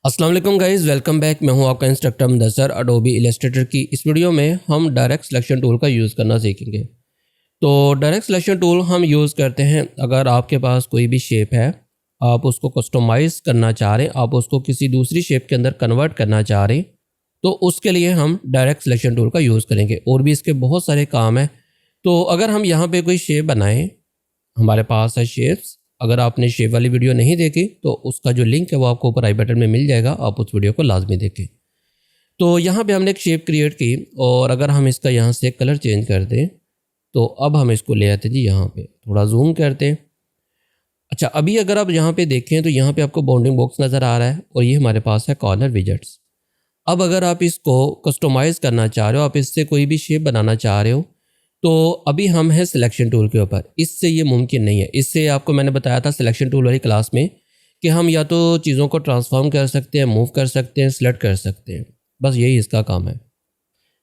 अस्सलाम वालेकुम guys, welcome back. मैं हूं आपका इंस्ट्रक्टर मुदस्सर। अडोबी इलस्ट्रेटर की इस वीडियो में हम डायरेक्ट सिलेक्शन टूल का यूज़ करना सीखेंगे। तो डायरेक्ट सिलेक्शन टूल हम यूज़ करते हैं अगर आपके पास कोई भी शेप है, आप उसको कस्टमाइज़ करना चाह रहे हैं, आप उसको किसी दूसरी शेप के अंदर कन्वर्ट करना चाह रहे हैं, तो उसके लिए हम डायरेक्ट सिलेक्शन टूल का यूज़ करेंगे। और भी इसके बहुत सारे काम हैं। तो अगर हम यहाँ पर कोई शेप बनाएँ, हमारे पास है शेप्स। अगर आपने शेप वाली वीडियो नहीं देखी तो उसका जो लिंक है वो आपको ऊपर आई बटन में मिल जाएगा, आप उस वीडियो को लाजमी देखें। तो यहाँ पे हमने एक शेप क्रिएट की और अगर हम इसका यहाँ से कलर चेंज कर दें तो अब हम इसको ले आते जी, यहाँ पे थोड़ा जूम करते हैं। अच्छा, अभी अगर आप यहाँ पे देखें तो यहाँ पे आपको बाउंडिंग बॉक्स नज़र आ रहा है और ये हमारे पास है कॉर्नर विजेट्स। अब अगर आप इसको कस्टमाइज़ करना चाह रहे हो, आप इससे कोई भी शेप बनाना चाह रहे हो, तो अभी हम हैं सिलेक्शन टूल के ऊपर। इससे ये मुमकिन नहीं है। इससे आपको मैंने बताया था सिलेक्शन टूल वाली क्लास में कि हम या तो चीज़ों को ट्रांसफॉर्म कर सकते हैं, मूव कर सकते हैं, सिलेक्ट कर सकते हैं, बस यही इसका काम है।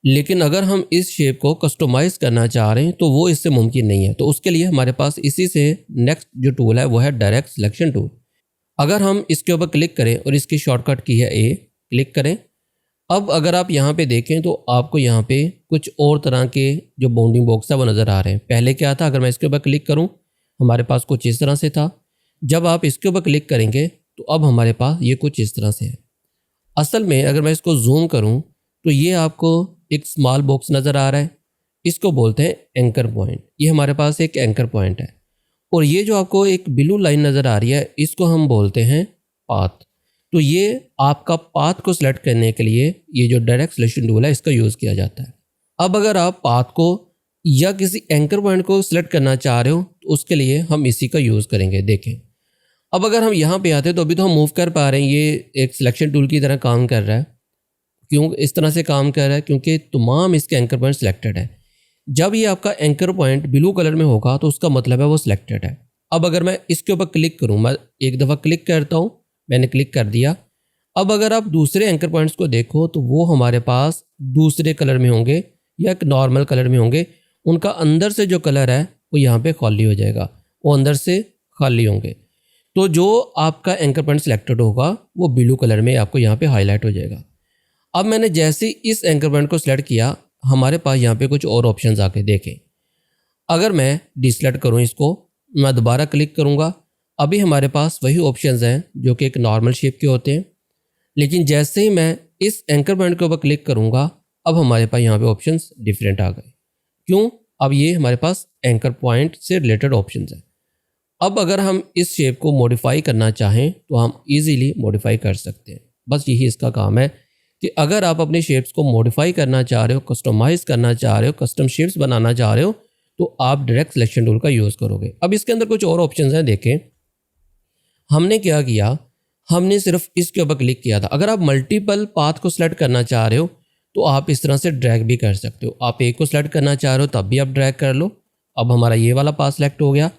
लेकिन अगर हम इस शेप को कस्टमाइज़ करना चाह रहे हैं तो वो इससे मुमकिन नहीं है। तो उसके लिए हमारे पास इसी से नेक्स्ट जो टूल है वो है डायरेक्ट सिलेक्शन टूल। अगर हम इसके ऊपर क्लिक करें और इसकी शॉर्टकट की है ए, क्लिक करें। अब अगर आप यहाँ पे देखें तो आपको यहाँ पे कुछ और तरह के जो बाउंडिंग बॉक्स है वो नज़र आ रहे हैं। पहले क्या था, अगर मैं इसके ऊपर क्लिक करूँ हमारे पास कुछ इस तरह से था। जब आप इसके ऊपर क्लिक करेंगे तो अब हमारे पास ये कुछ इस तरह से है। असल में अगर मैं इसको जूम करूँ तो ये आपको एक स्मॉल बॉक्स नज़र आ रहा है, इसको बोलते हैं एंकर पॉइंट। ये हमारे पास एक एंकर पॉइंट है। और ये जो आपको एक ब्लू लाइन नज़र आ रही है इसको हम बोलते हैं पाथ। तो ये आपका पाथ को सिलेक्ट करने के लिए ये जो डायरेक्ट सिलेक्शन टूल है इसका यूज़ किया जाता है। अब अगर आप पाथ को या किसी एंकर पॉइंट को सिलेक्ट करना चाह रहे हो तो उसके लिए हम इसी का यूज़ करेंगे। देखें, अब अगर हम यहाँ पे आते हैं तो अभी तो हम मूव कर पा रहे हैं, ये एक सिलेक्शन टूल की तरह काम कर रहा है। क्यों इस तरह से काम कर रहा है? क्योंकि तमाम इसके एंकर पॉइंट सिलेक्टेड है। जब ये आपका एंकर पॉइंट ब्लू कलर में होगा तो उसका मतलब है वो सिलेक्टेड है। अब अगर मैं इसके ऊपर क्लिक करूँ, मैं एक दफ़ा क्लिक करता हूँ, मैंने क्लिक कर दिया। अब अगर आप दूसरे एंकर पॉइंट्स को देखो तो वो हमारे पास दूसरे कलर में होंगे या एक नॉर्मल कलर में होंगे। उनका अंदर से जो कलर है वो यहाँ पे खाली हो जाएगा, वो अंदर से खाली होंगे। तो जो आपका एंकर पॉइंट सिलेक्टेड होगा वो ब्लू कलर में आपको यहाँ पे हाईलाइट हो जाएगा। अब मैंने जैसे इस एंकर पॉइंट को सिलेक्ट किया, हमारे पास यहाँ पे कुछ और ऑप्शंस आके देखें। अगर मैं डिसलेक्ट करूँ इसको, मैं दोबारा क्लिक करूँगा, अभी हमारे पास वही ऑप्शंस हैं जो कि एक नॉर्मल शेप के होते हैं। लेकिन जैसे ही मैं इस एंकर पॉइंट के ऊपर क्लिक करूँगा अब हमारे पास यहाँ पे ऑप्शंस डिफरेंट आ गए। क्यों? अब ये हमारे पास एंकर पॉइंट से रिलेटेड ऑप्शंस हैं। अब अगर हम इस शेप को मॉडिफाई करना चाहें तो हम इजीली मॉडिफाई कर सकते हैं। बस यही इसका काम है कि अगर आप अपने शेप्स को मॉडिफाई करना चाह रहे हो, कस्टमाइज़ करना चाह रहे हो, कस्टम शेप्स बनाना चाह रहे हो तो आप डायरेक्ट सिलेक्शन टूल का यूज़ करोगे। अब इसके अंदर कुछ और ऑप्शंस हैं। देखें, हमने क्या किया, हमने सिर्फ इसके ऊपर क्लिक किया था। अगर आप मल्टीपल पाथ को सिलेक्ट करना चाह रहे हो तो आप इस तरह से ड्रैग भी कर सकते हो। आप एक को सिलेक्ट करना चाह रहे हो तब भी आप ड्रैग कर लो। अब हमारा ये वाला पाथ सिलेक्ट हो गया।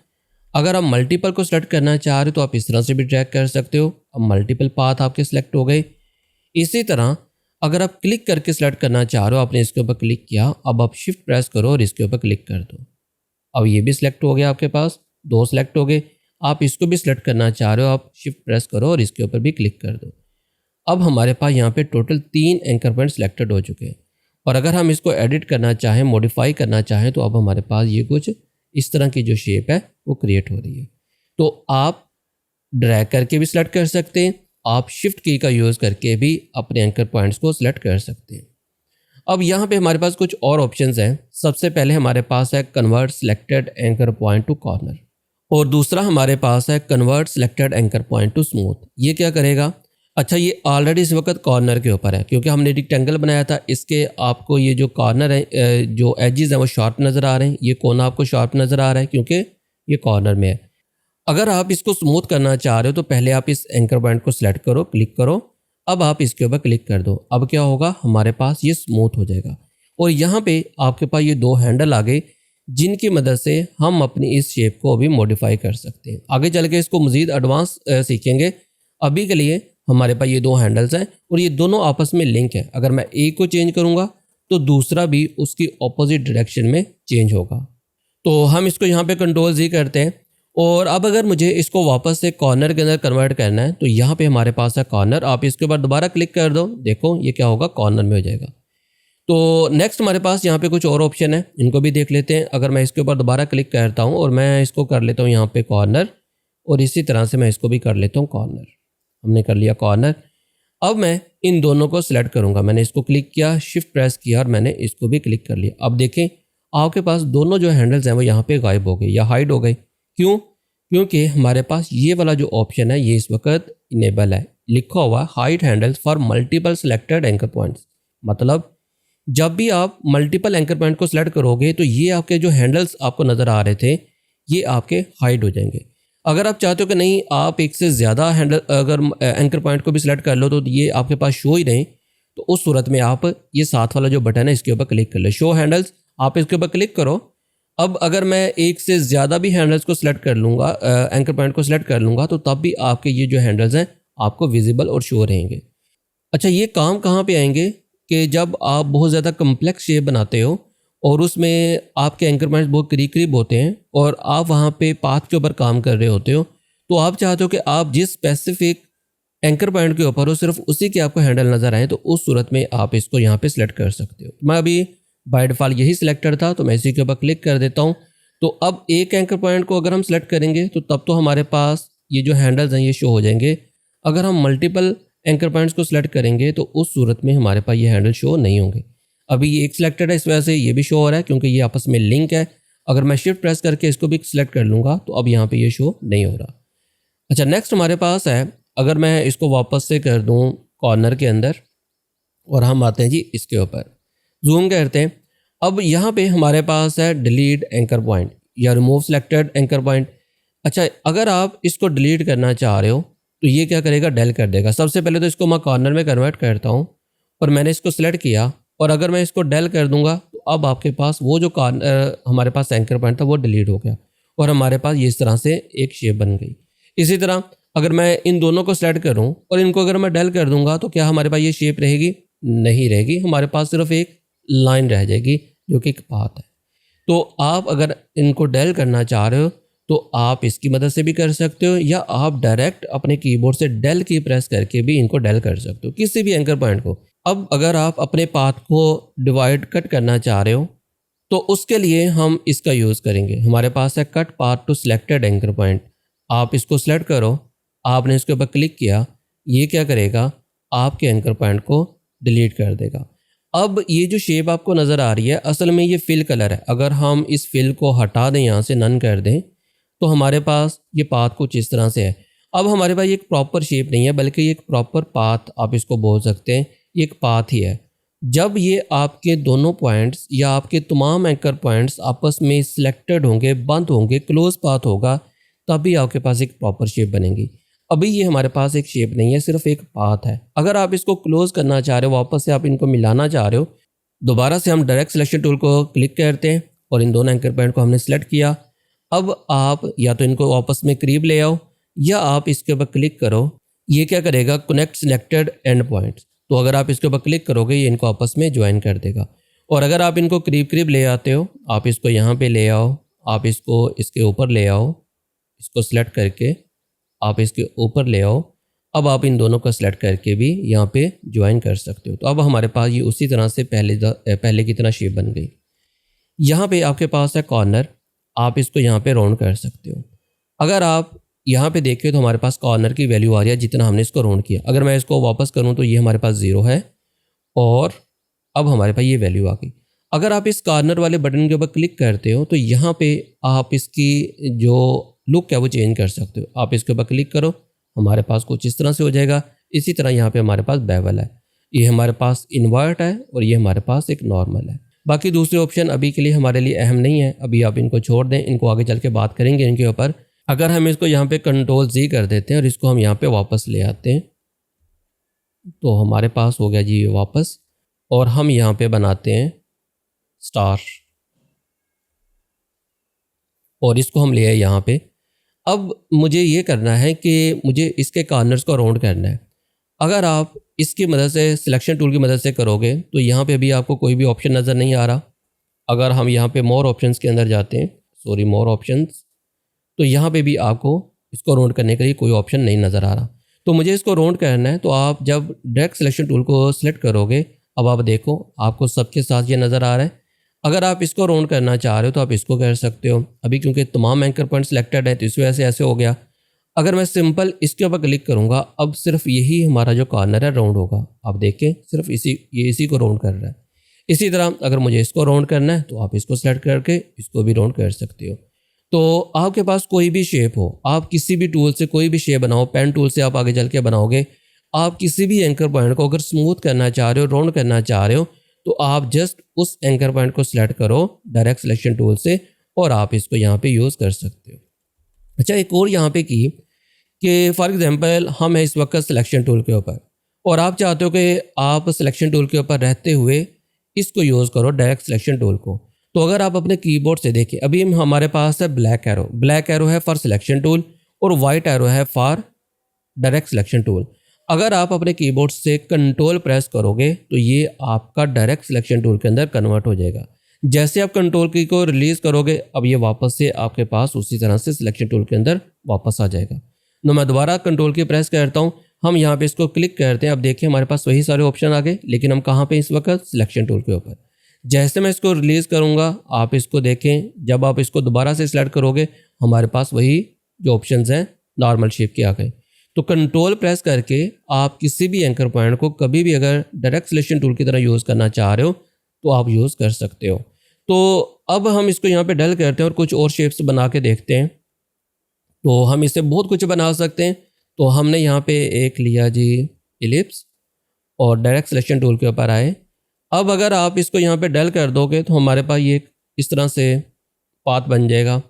अगर आप मल्टीपल को सिलेक्ट करना चाह रहे हो तो आप इस तरह से भी ड्रैग कर सकते हो। अब मल्टीपल पाथ आपके सिलेक्ट हो गए। इसी तरह अगर आप क्लिक करके सिलेक्ट करना चाह रहे हो, आपने इसके ऊपर क्लिक किया, अब आप शिफ्ट प्रेस करो और इसके ऊपर क्लिक कर दो। अब ये भी सिलेक्ट हो गया, आपके पास दो सिलेक्ट हो गए। आप इसको भी सिलेक्ट करना चाह रहे हो, आप शिफ्ट प्रेस करो और इसके ऊपर भी क्लिक कर दो। अब हमारे पास यहाँ पे टोटल 3 एंकर पॉइंट सिलेक्टेड हो चुके हैं। और अगर हम इसको एडिट करना चाहें, मॉडिफाई करना चाहें तो अब हमारे पास ये कुछ इस तरह की जो शेप है वो क्रिएट हो रही है। तो आप ड्रैग करके भी सिलेक्ट कर सकते हैं, आप शिफ्ट की का यूज़ करके भी अपने एंकर पॉइंट्स को सिलेक्ट कर सकते हैं। अब यहाँ पे हमारे पास कुछ और ऑप्शंस हैं। सबसे पहले हमारे पास है convert selected anchor point two corner और दूसरा हमारे पास है convert selected anchor point two smooth. ये क्या करेगा? अच्छा, ये ऑलरेडी इस वक्त कॉर्नर के ऊपर है क्योंकि हमने रेक्टेंगल बनाया था। इसके आपको ये जो कॉर्नर है, जो एजेस हैं वो शार्प नज़र आ रहे हैं। ये कोना आपको शार्प नज़र आ रहा है क्योंकि ये कॉर्नर में है। अगर आप इसको स्मूथ करना चाह रहे हो तो पहले आप इस एंकर पॉइंट को सिलेक्ट करो, क्लिक करो। अब आप इसके ऊपर क्लिक कर दो। अब क्या होगा, हमारे पास ये स्मूथ हो जाएगा। और यहाँ पे आपके पास ये 2 हैंडल आ गए जिनकी मदद से हम अपनी इस शेप को अभी मॉडिफाई कर सकते हैं। आगे चल के इसको मज़ीद एडवांस सीखेंगे। अभी के लिए हमारे पास ये 2 हैंडल्स हैं और ये दोनों आपस में लिंक है। अगर मैं एक को चेंज करूँगा तो दूसरा भी उसकी ऑपोजिट डायरेक्शन में चेंज होगा। तो हम इसको यहाँ पे कंट्रोल Z करते हैं और अब अगर मुझे इसको वापस से कॉर्नर के अंदर कन्वर्ट करना है तो यहाँ पे हमारे पास है कॉर्नर। आप इसके ऊपर दोबारा क्लिक कर दो, देखो ये क्या होगा, कॉर्नर में हो जाएगा। तो नेक्स्ट हमारे पास यहाँ पे कुछ और ऑप्शन है, इनको भी देख लेते हैं। अगर मैं इसके ऊपर दोबारा क्लिक करता हूँ और मैं इसको कर लेता हूँ यहाँ पे कॉर्नर, और इसी तरह से मैं इसको भी कर लेता हूँ कॉर्नर। हमने कर लिया कॉर्नर। अब मैं इन दोनों को सिलेक्ट करूँगा। मैंने इसको क्लिक किया, शिफ्ट प्रेस किया और मैंने इसको भी क्लिक कर लिया। अब देखें आपके पास दोनों जो हैंडल्स हैं वो यहाँ पे गायब हो गए या हाइड हो गए। क्यों? क्योंकि हमारे पास ये वाला जो ऑप्शन है ये इस वक्त इनेबल है, लिखा हुआ hide handles for multiple selected anchor points. मतलब जब भी आप मल्टीपल एंकर पॉइंट को सिलेक्ट करोगे तो ये आपके जो हैंडल्स आपको नज़र आ रहे थे ये आपके हाइड हो जाएंगे। अगर आप चाहते हो कि नहीं आप एक से ज़्यादा हैंडल अगर एंकर पॉइंट को भी सिलेक्ट कर लो तो ये आपके पास शो ही नहीं, तो उस सूरत में आप ये साथ वाला जो बटन है इसके ऊपर क्लिक कर लो, शो हैंडल्स, आप इसके ऊपर क्लिक करो। अब अगर मैं एक से ज़्यादा भी हैंडल्स को सिलेक्ट कर लूँगा, एंकर पॉइंट को सिलेक्ट कर लूँगा, तो तब भी आपके ये जो हैंडल्स हैं आपको विजिबल और शो रहेंगे। अच्छा, ये काम कहाँ पे आएंगे कि जब आप बहुत ज़्यादा कम्प्लेक्स शेप बनाते हो और उसमें आपके एंकर पॉइंट्स बहुत करीब करीब होते हैं और आप वहाँ पे पाथ के ऊपर काम कर रहे होते हो, तो आप चाहते हो कि आप जिस स्पेसिफिक एंकर पॉइंट के ऊपर हो सिर्फ उसी के आपको हैंडल नज़र आए, तो उस सूरत में आप इसको यहाँ पे सिलेक्ट कर सकते हो। मैं अभी बाय डिफ़ॉल्ट यही सिलेक्टेड था तो मैं इसी के ऊपर क्लिक कर देता हूँ। तो अब एक एंकर पॉइंट को अगर हम सेलेक्ट करेंगे तो तब तो हमारे पास ये जो हैंडल्स हैं ये शो हो जाएंगे। अगर हम मल्टीपल एंकर पॉइंट्स को सिलेक्ट करेंगे तो उस सूरत में हमारे पास ये हैंडल शो नहीं होंगे। अभी ये एक सिलेक्टेड है, इस वजह से ये भी शो हो रहा है क्योंकि ये आपस में लिंक है। अगर मैं शिफ्ट प्रेस करके इसको भी सिलेक्ट कर लूँगा तो अब यहाँ पे ये शो नहीं हो रहा। अच्छा, नेक्स्ट हमारे पास है, अगर मैं इसको वापस से कर दूँ कॉर्नर के अंदर और हम आते हैं जी इसके ऊपर, जूम करते हैं। अब यहाँ पे हमारे पास है डिलीट एंकर पॉइंट या रिमूव सिलेक्टेड एंकर पॉइंट। अच्छा, अगर आप इसको डिलीट करना चाह रहे हो तो ये क्या करेगा, डेल कर देगा। सबसे पहले तो इसको मैं कॉर्नर में कन्वर्ट करता हूँ और मैंने इसको सिलेक्ट किया और अगर मैं इसको डेल कर दूंगा तो अब आपके पास वो जो हमारे पास एंकर पॉइंट था वो डिलीट हो गया और हमारे पास ये इस तरह से एक शेप बन गई। इसी तरह अगर मैं इन दोनों को सिलेक्ट करूँ और इनको अगर मैं डेल कर दूंगा तो क्या हमारे पास ये शेप रहेगी? नहीं रहेगी, हमारे पास सिर्फ एक लाइन रह जाएगी जो कि एक पाथ है। तो आप अगर इनको डेल करना चाह रहे हो तो आप इसकी मदद से भी कर सकते हो या आप डायरेक्ट अपने कीबोर्ड से डेल की प्रेस करके भी इनको डेल कर सकते हो, किसी भी एंकर पॉइंट को। अब अगर आप अपने पाथ को डिवाइड कट करना चाह रहे हो तो उसके लिए हम इसका यूज़ करेंगे। हमारे पास है cut path to selected anchor point. आप इसको सिलेक्ट करो, आपने इसके ऊपर क्लिक किया, ये क्या करेगा, आपके एंकर पॉइंट को डिलीट कर देगा। अब ये जो शेप आपको नज़र आ रही है असल में ये फिल कलर है। अगर हम इस फिल को हटा दें, यहाँ से नन कर दें, तो हमारे पास ये पाथ कुछ इस तरह से है। अब हमारे पास ये एक प्रॉपर शेप नहीं है बल्कि ये एक प्रॉपर पाथ आप इसको बोल सकते हैं, ये एक पाथ ही है। जब ये आपके दोनों पॉइंट्स या आपके तमाम एंकर पॉइंट्स आपस में सिलेक्टेड होंगे, बंद होंगे, क्लोज पाथ होगा, तभी आपके पास एक प्रॉपर शेप बनेगी। अभी ये हमारे पास एक शेप नहीं है, सिर्फ एक पाथ है। अगर आप इसको क्लोज करना चाह रहे हो, वापस से आप इनको मिलाना चाह रहे हो, दोबारा से हम डायरेक्ट सिलेक्शन टूल को क्लिक करते हैं और इन दोनों एंकर पॉइंट को हमने सेलेक्ट किया। अब आप या तो इनको वापस में करीब ले आओ या आप इसके ऊपर क्लिक करो, ये क्या करेगा, कनेक्ट सिलेक्टेड एंड पॉइंट्स। तो अगर आप इसके ऊपर क्लिक करोगे ये इनको आपस में ज्वाइन कर देगा। और अगर आप इनको करीब करीब ले आते हो, आप इसको यहाँ पे ले आओ, आप इसको इसके ऊपर ले आओ, इसको सिलेक्ट करके आप इसके ऊपर ले आओ। अब आप इन दोनों को सिलेक्ट करके भी यहाँ पे ज्वाइन कर सकते हो। तो अब हमारे पास ये उसी तरह से पहले की तरह शेप बन गई। यहाँ पे आपके पास है कॉर्नर, आप इसको यहाँ पे राउंड कर सकते हो। अगर आप यहाँ पे देखें तो हमारे पास कॉर्नर की वैल्यू आ रही है जितना हमने इसको राउंड किया। अगर मैं इसको वापस करूँ तो ये हमारे पास 0 है और अब हमारे पास ये वैल्यू आ गई। अगर आप इस कॉर्नर वाले बटन के ऊपर क्लिक करते हो तो यहाँ पे आप इसकी जो लुक है वो चेंज कर सकते हो। आप इसके ऊपर क्लिक करो, हमारे पास कुछ इस तरह से हो जाएगा। इसी तरह यहाँ पे हमारे पास बेवल है, ये हमारे पास इन्वर्ट है और ये हमारे पास एक नॉर्मल है। बाकी दूसरे ऑप्शन अभी के लिए हमारे लिए अहम नहीं है, अभी आप इनको छोड़ दें, इनको आगे चल के बात करेंगे इनके ऊपर। अगर हम इसको यहाँ पे Ctrl+Z कर देते हैं और इसको हम यहाँ पे वापस ले आते हैं तो हमारे पास हो गया जी ये वापस, और हम यहाँ पे बनाते हैं स्टार और इसको हम ले आए यहाँ पे। अब मुझे ये करना है कि मुझे इसके कॉर्नर्स को राउंड करना है। अगर आप इसकी मदद से सिलेक्शन टूल की मदद से करोगे तो यहाँ पे भी आपको कोई भी ऑप्शन नज़र नहीं आ रहा। अगर हम यहाँ पे मोर ऑप्शंस के अंदर जाते हैं, मोर ऑप्शंस, तो यहाँ पे भी आपको इसको राउंड करने के लिए कोई ऑप्शन नहीं नज़र आ रहा। तो मुझे इसको राउंड करना है, तो आप जब डायरेक्ट सिलेक्शन टूल को सिलेक्ट करोगे, अब आप देखो आपको सबके साथ ये नज़र आ रहा है। अगर आप इसको राउंड करना चाह रहे हो तो आप इसको कर सकते हो। अभी क्योंकि तमाम एंकर पॉइंट सिलेक्टेड है तो इस वजह से ऐसे हो गया। अगर मैं सिंपल इसके ऊपर क्लिक करूँगा, अब सिर्फ यही हमारा जो कॉर्नर है राउंड होगा। आप देखें सिर्फ इसी को राउंड कर रहा है। इसी तरह अगर मुझे इसको राउंड करना है तो आप इसको सेलेक्ट करके इसको भी राउंड कर सकते हो। तो आपके पास कोई भी शेप हो, आप किसी भी टूल से कोई भी शेप बनाओ, पेन टूल से आप आगे चल के बनाओगे, आप किसी भी एंकर पॉइंट को अगर स्मूथ करना चाह रहे हो, राउंड करना चाह रहे हो, तो आप जस्ट उस एंकर पॉइंट को सिलेक्ट करो डायरेक्ट सिलेक्शन टूल से और आप इसको यहाँ पे यूज़ कर सकते हो। अच्छा, एक और यहाँ पे की कि फॉर एग्जांपल हम हैं इस वक्त सिलेक्शन टूल के ऊपर और आप चाहते हो कि आप सिलेक्शन टूल के ऊपर रहते हुए इसको यूज़ करो डायरेक्ट सिलेक्शन टूल को। तो अगर आप अपने कीबोर्ड से देखें, अभी हमारे पास है ब्लैक एरो है फॉर सिलेक्शन टूल और वाइट एरो है फॉर डायरेक्ट सिलेक्शन टूल। अगर आप अपने कीबोर्ड से कंट्रोल प्रेस करोगे तो ये आपका डायरेक्ट सिलेक्शन टूल के अंदर कन्वर्ट हो जाएगा। जैसे आप कंट्रोल की को रिलीज़ करोगे, अब ये वापस से आपके पास उसी तरह से सिलेक्शन टूल के अंदर वापस आ जाएगा। तो मैं दोबारा कंट्रोल की प्रेस करता हूँ, हम यहाँ पे इसको क्लिक करते हैं। अब देखिए हमारे पास वही सारे ऑप्शन आ गए, लेकिन हम कहाँ पे इस वक्त सिलेक्शन टूल के ऊपर। जैसे मैं इसको रिलीज़ करूँगा, आप इसको देखें, जब आप इसको दोबारा से सिलेक्ट करोगे हमारे पास वही जो ऑप्शंस हैं नॉर्मल शेप के आ गए। तो कंट्रोल प्रेस करके आप किसी भी एंकर पॉइंट को कभी भी अगर डायरेक्ट सिलेक्शन टूल की तरह यूज़ करना चाह रहे हो तो आप यूज़ कर सकते हो। तो अब हम इसको यहाँ पे डल करते हैं और कुछ और शेप्स बना के देखते हैं। तो हम इससे बहुत कुछ बना सकते हैं। तो हमने यहाँ पे एक लिया जी इलिप्स और डायरेक्ट सिलेक्शन टूल के ऊपर आए। अब अगर आप इसको यहाँ पे डल कर दोगे तो हमारे पास ये इस तरह से पाथ बन जाएगा,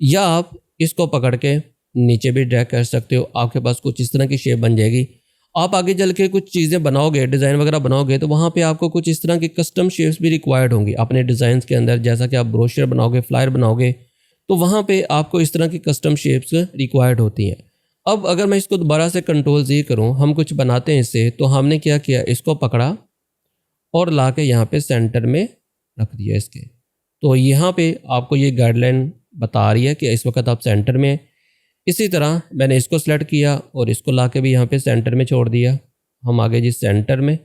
या आप इसको पकड़ के नीचे भी ड्रैग कर सकते हो, आपके पास कुछ इस तरह की शेप बन जाएगी। आप आगे चल के कुछ चीज़ें बनाओगे, डिज़ाइन वगैरह बनाओगे, तो वहाँ पे आपको कुछ इस तरह की कस्टम शेप्स भी रिक्वायर्ड होंगी अपने डिज़ाइंस के अंदर। जैसा कि आप ब्रोशर बनाओगे, फ्लायर बनाओगे, तो वहाँ पे आपको इस तरह की कस्टम शेप्स रिक्वायर्ड होती हैं। अब अगर मैं इसको दोबारा से कंट्रोल Z करूँ, हम कुछ बनाते हैं इससे, तो हमने क्या किया, इसको पकड़ा और ला के यहाँ पर सेंटर में रख दिया इसके। तो यहाँ पर आपको ये गाइडलाइन बता रही है कि इस वक्त आप सेंटर में। इसी तरह मैंने इसको सेलेक्ट किया और इसको लाके भी यहाँ पे सेंटर में छोड़ दिया। हम आगे जी सेंटर में,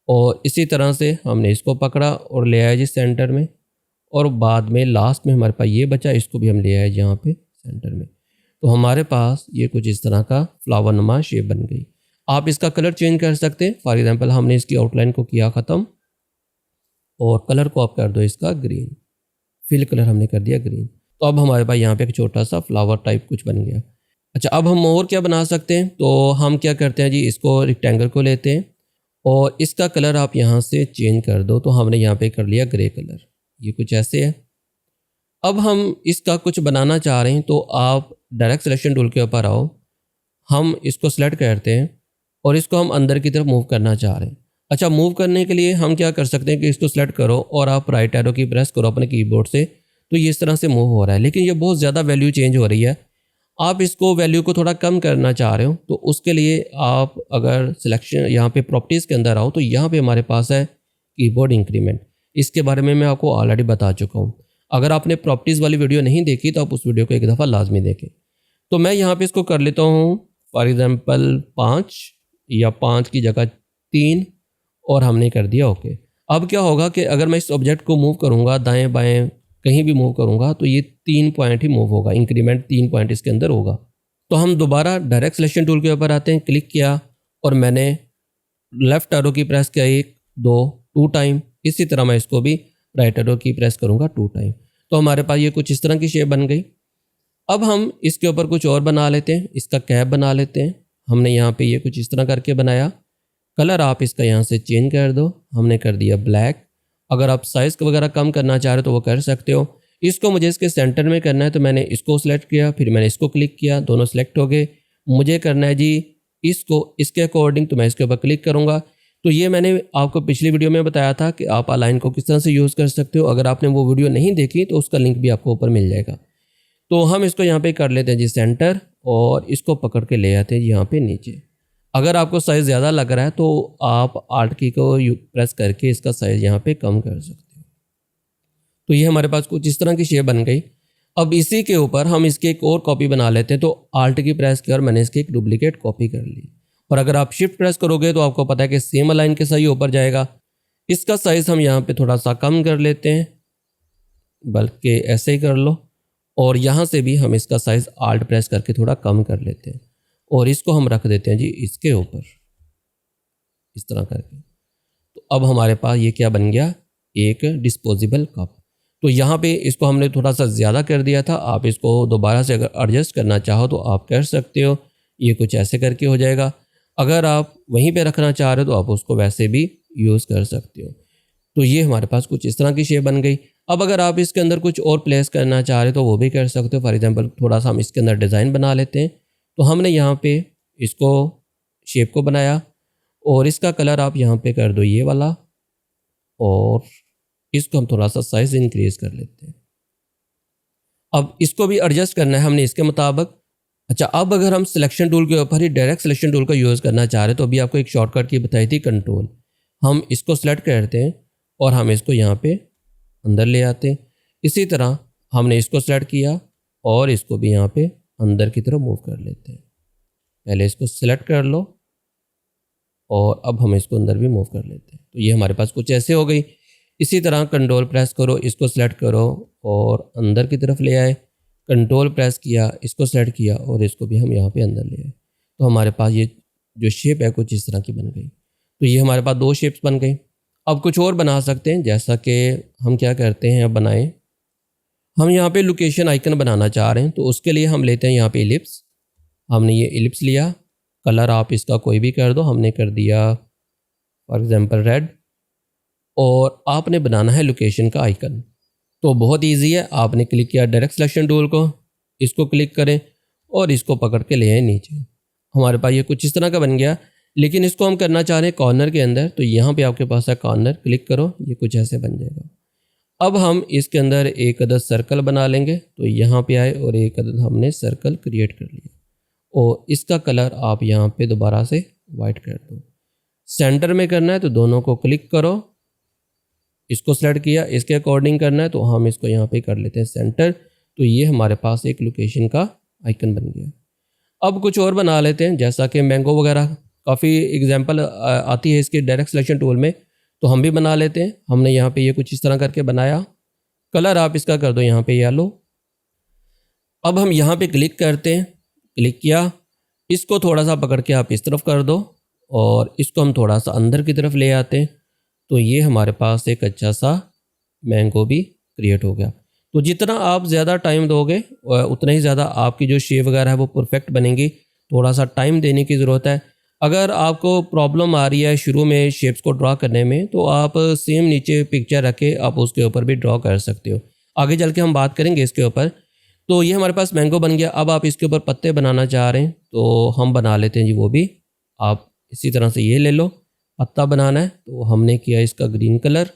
और इसी तरह से हमने इसको पकड़ा और ले आए जी सेंटर में, और बाद में लास्ट में हमारे पास ये बचा, इसको भी हम ले आए यहाँ पे सेंटर में। तो हमारे पास ये कुछ इस तरह का फ्लावर नुमा शेप बन गई। आप इसका कलर चेंज कर सकते हैं। फॉर एग्जाम्पल हमने इसकी आउटलाइन को किया ख़त्म और कलर को आप कर दो इसका ग्रीन, फिल कलर हमने कर दिया ग्रीन। तो अब हमारे पास यहाँ पे एक छोटा सा फ्लावर टाइप कुछ बन गया। अच्छा, अब हम और क्या बना सकते हैं, तो हम क्या करते हैं जी, इसको रेक्टेंगल को लेते हैं और इसका कलर आप यहाँ से चेंज कर दो। तो हमने यहाँ पे कर लिया ग्रे कलर, ये कुछ ऐसे है। अब हम इसका कुछ बनाना चाह रहे हैं तो आप डायरेक्ट सिलेक्शन टूल के ऊपर आओ, हम इसको सेलेक्ट करते हैं और इसको हम अंदर की तरफ मूव करना चाह रहे हैं। अच्छा, मूव करने के लिए हम क्या कर सकते हैं कि इसको सेलेक्ट करो और आप राइट एरो की प्रेस करो अपने कीबोर्ड से, तो ये इस तरह से मूव हो रहा है। लेकिन ये बहुत ज़्यादा वैल्यू चेंज हो रही है। आप इसको वैल्यू को थोड़ा कम करना चाह रहे हो तो उसके लिए आप अगर सिलेक्शन यहाँ पे प्रॉपर्टीज़ के अंदर आओ, तो यहाँ पे हमारे पास है कीबोर्ड इंक्रीमेंट। इसके बारे में मैं आपको ऑलरेडी बता चुका हूँ। अगर आपने प्रॉपर्टीज़ वाली वीडियो नहीं देखी तो आप उस वीडियो को एक दफ़ा लाजमी देखें। तो मैं यहाँ पर इसको कर लेता हूँ फॉर एग्ज़ाम्पल 5 या 5 की जगह 3 और हमने कर दिया ओके। अब क्या होगा कि अगर मैं इस ऑब्जेक्ट को मूव करूँगा, दाएँ बाएँ कहीं भी मूव करूँगा, तो ये 3 पॉइंट ही मूव होगा, इंक्रीमेंट 3 पॉइंट इसके अंदर होगा। तो हम दोबारा डायरेक्ट सिलेक्शन टूल के ऊपर आते हैं, क्लिक किया और मैंने लेफ़्ट एरो की प्रेस किया 1 2 2 टाइम। इसी तरह मैं इसको भी राइट एरो की प्रेस करूँगा 2 टाइम। तो हमारे पास ये कुछ इस तरह की शेप बन गई। अब हम इसके ऊपर कुछ और बना लेते हैं, इसका कैप बना लेते हैं। हमने यहाँ पर ये कुछ इस तरह करके बनाया। कलर आप इसका यहाँ से चेंज कर दो, हमने कर दिया ब्लैक। अगर आप साइज़ वगैरह कम करना चाह रहे हो तो वो कर सकते हो। इसको मुझे इसके सेंटर में करना है, तो मैंने इसको सिलेक्ट किया, फिर मैंने इसको क्लिक किया, दोनों सिलेक्ट हो गए। मुझे करना है जी इसको इसके अकॉर्डिंग, तो मैं इसके ऊपर क्लिक करूँगा। तो ये मैंने आपको पिछली वीडियो में बताया था कि आप अलाइन को किस तरह से यूज़ कर सकते हो। अगर आपने वो वीडियो नहीं देखी तो उसका लिंक भी आपको ऊपर मिल जाएगा। तो हम इसको यहाँ पर कर लेते हैं जी सेंटर और इसको पकड़ के ले आते हैं यहाँ पर नीचे। अगर आपको साइज़ ज़्यादा लग रहा है तो आप आल्ट की को प्रेस करके इसका साइज़ यहाँ पे कम कर सकते हो। तो ये हमारे पास कुछ इस तरह की शेप बन गई। अब इसी के ऊपर हम इसकी एक और कॉपी बना लेते हैं। तो आल्ट की प्रेस की और मैंने इसकी एक डुप्लीकेट कॉपी कर ली। और अगर आप शिफ्ट प्रेस करोगे तो आपको पता है कि सेम अलाइन के सही ऊपर जाएगा। इसका साइज़ हम यहाँ पे थोड़ा सा कम कर लेते हैं, बल्कि ऐसे ही कर लो। और यहाँ से भी हम इसका साइज़ आल्ट प्रेस करके थोड़ा कम कर लेते हैं और इसको हम रख देते हैं जी इसके ऊपर, इस तरह करके। तो अब हमारे पास ये क्या बन गया, एक डिस्पोजेबल कप। तो यहाँ पे इसको हमने थोड़ा सा ज़्यादा कर दिया था। आप इसको दोबारा से अगर एडजस्ट करना चाहो तो आप कर सकते हो। ये कुछ ऐसे करके हो जाएगा। अगर आप वहीं पे रखना चाह रहे हो तो आप उसको वैसे भी यूज़ कर सकते हो। तो ये हमारे पास कुछ इस तरह की शेप बन गई। अब अगर आप इसके अंदर कुछ और प्लेस करना चाह रहे हो तो वो भी कर सकते हो। फॉर एग्जांपल थोड़ा सा हम इसके अंदर डिज़ाइन बना लेते हैं। तो हमने यहाँ पे इसको शेप को बनाया और इसका कलर आप यहाँ पे कर दो ये वाला, और इसको हम थोड़ा सा साइज़ इंक्रीज़ कर लेते हैं। अब इसको भी एडजस्ट करना है हमने इसके मुताबिक। अच्छा, अब अगर हम सिलेक्शन टूल के ऊपर ही डायरेक्ट सिलेक्शन टूल का यूज़ करना चाह रहे हैं तो अभी आपको एक शॉर्टकट की बताई थी, कंट्रोल। हम इसको सेलेक्ट करते हैं और हम इसको यहाँ पे अंदर ले आते हैं। इसी तरह हमने इसको सेलेक्ट किया और इसको भी यहाँ पे अंदर की तरफ मूव कर लेते हैं। पहले इसको सेलेक्ट कर लो और अब हम इसको अंदर भी मूव कर लेते हैं। तो ये हमारे पास कुछ ऐसे हो गई। इसी तरह कंट्रोल प्रेस करो, इसको सेलेक्ट करो और अंदर की तरफ ले आए। कंट्रोल प्रेस किया, इसको सेलेक्ट किया और इसको भी हम यहाँ पे अंदर ले आए। तो हमारे पास ये जो शेप है कुछ इस तरह की बन गई। तो ये हमारे पास दो शेप्स बन गई। अब कुछ और बना सकते हैं, जैसा कि हम क्या करते हैं, अब बनाएं। हम यहाँ पे लोकेशन आइकन बनाना चाह रहे हैं तो उसके लिए हम लेते हैं यहाँ पे इलिप्स। हमने ये इलिप्स लिया, कलर आप इसका कोई भी कर दो, हमने कर दिया फॉर एग्जांपल रेड। और आपने बनाना है लोकेशन का आइकन। तो बहुत इजी है, आपने क्लिक किया डायरेक्ट सिलेक्शन टूल को, इसको क्लिक करें और इसको पकड़ के ले आए नीचे। हमारे पास ये कुछ इस तरह का बन गया। लेकिन इसको हम करना चाह रहे हैं कॉर्नर के अंदर, तो यहाँ पे आपके पास है कॉर्नर, क्लिक करो, ये कुछ ऐसे बन जाएगा। अब हम इसके अंदर एक अदद सर्कल बना लेंगे। तो यहाँ पे आए और एक अदद हमने सर्कल क्रिएट कर लिया और इसका कलर आप यहाँ पे दोबारा से वाइट कर दो। सेंटर में करना है तो दोनों को क्लिक करो, इसको सेलेक्ट किया, इसके अकॉर्डिंग करना है तो हम इसको यहाँ पे कर लेते हैं सेंटर। तो ये हमारे पास एक लोकेशन का आइकन बन गया। अब कुछ और बना लेते हैं, जैसा कि मैंगो वगैरह काफ़ी एग्जांपल आती है इसके डायरेक्ट सिलेक्शन टूल में, तो हम भी बना लेते हैं। हमने यहाँ पे ये कुछ इस तरह करके बनाया। कलर आप इसका कर दो यहाँ पे येलो। अब हम यहाँ पे क्लिक करते हैं, क्लिक किया, इसको थोड़ा सा पकड़ के आप इस तरफ कर दो और इसको हम थोड़ा सा अंदर की तरफ ले आते हैं। तो ये हमारे पास एक अच्छा सा मैंगो भी क्रिएट हो गया। तो जितना आप ज़्यादा टाइम दोगे उतना ही ज़्यादा आपकी जो शेप वगैरह है वो परफेक्ट बनेगी। थोड़ा सा टाइम देने की ज़रूरत है। अगर आपको प्रॉब्लम आ रही है शुरू में शेप्स को ड्रा करने में तो आप सेम नीचे पिक्चर रख के आप उसके ऊपर भी ड्रॉ कर सकते हो। आगे चल के हम बात करेंगे इसके ऊपर। तो ये हमारे पास मैंगो बन गया। अब आप इसके ऊपर पत्ते बनाना चाह रहे हैं तो हम बना लेते हैं जी वो भी। आप इसी तरह से ये ले लो, पत्ता बनाना है तो हमने किया इसका ग्रीन कलर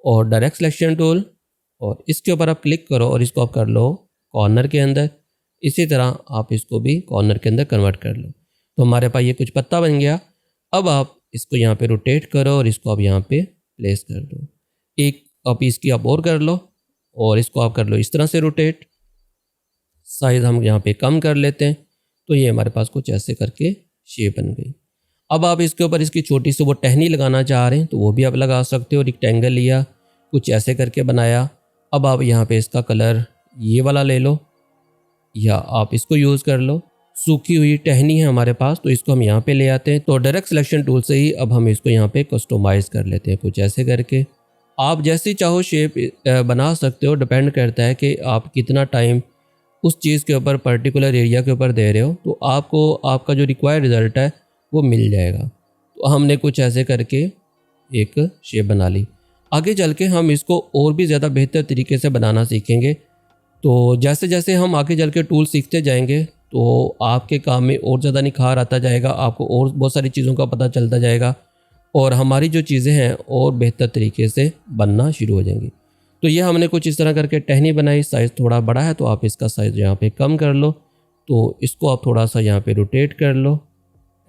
और डायरेक्ट सिलेक्शन टूल और इसके ऊपर आप क्लिक करो और इसको आप कर लो कॉर्नर के अंदर। इसी तरह आप इसको भी कॉर्नर के अंदर कन्वर्ट कर लो। तो हमारे पास ये कुछ पत्ता बन गया। अब आप इसको यहाँ पे रोटेट करो और इसको आप यहाँ पे प्लेस कर दो। एक आप इसकी आप और कर लो और इसको आप कर लो इस तरह से रोटेट। साइज़ हम यहाँ पे कम कर लेते हैं। तो ये हमारे पास कुछ ऐसे करके शेप बन गई। अब आप इसके ऊपर इसकी छोटी सी वो टहनी लगाना चाह रहे हैं तो वो भी आप लगा सकते हो। रेक्टेंगल लिया, कुछ ऐसे करके बनाया। अब आप यहाँ पे इसका कलर ये वाला ले लो या आप इसको यूज़ कर लो। सूखी हुई टहनी है हमारे पास तो इसको हम यहाँ पे ले आते हैं। तो डायरेक्ट सिलेक्शन टूल से ही अब हम इसको यहाँ पे कस्टमाइज़ कर लेते हैं कुछ ऐसे करके। आप जैसी चाहो शेप बना सकते हो, डिपेंड करता है कि आप कितना टाइम उस चीज़ के ऊपर पर्टिकुलर एरिया के ऊपर दे रहे हो तो आपको आपका जो रिक्वायर्ड रिज़ल्ट है वो मिल जाएगा। तो हमने कुछ ऐसे करके एक शेप बना ली। आगे चल के हम इसको और भी ज़्यादा बेहतर तरीके से बनाना सीखेंगे। तो जैसे जैसे हम आगे चल के टूल सीखते जाएंगे तो आपके काम में और ज़्यादा निखार आता जाएगा, आपको और बहुत सारी चीज़ों का पता चलता जाएगा और हमारी जो चीज़ें हैं और बेहतर तरीके से बनना शुरू हो जाएंगी। तो ये हमने कुछ इस तरह करके टहनी बनाई। साइज़ थोड़ा बड़ा है तो आप इसका साइज़ यहाँ पे कम कर लो। तो इसको आप थोड़ा सा यहाँ पे रोटेट कर लो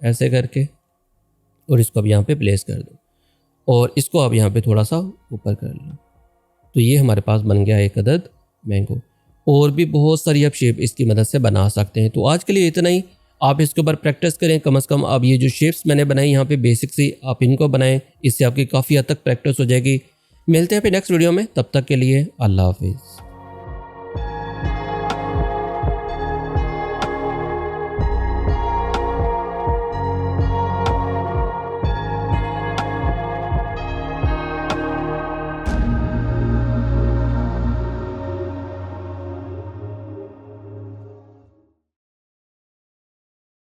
ऐसे करके और इसको अब यहाँ पे प्लेस कर दो और इसको अब यहाँ पे थोड़ा सा ऊपर कर लो। तो ये हमारे पास बन गया एक अदद मैंगो। और भी बहुत सारी आप शेप इसकी मदद से बना सकते हैं। तो आज के लिए इतना ही। आप इसके ऊपर प्रैक्टिस करें, कम से कम आप ये जो शेप्स मैंने बनाई यहाँ पे बेसिक सी, आप इनको बनाएं, इससे आपकी काफ़ी हद तक प्रैक्टिस हो जाएगी। मिलते हैं फिर नेक्स्ट वीडियो में, तब तक के लिए अल्लाह हाफिज़।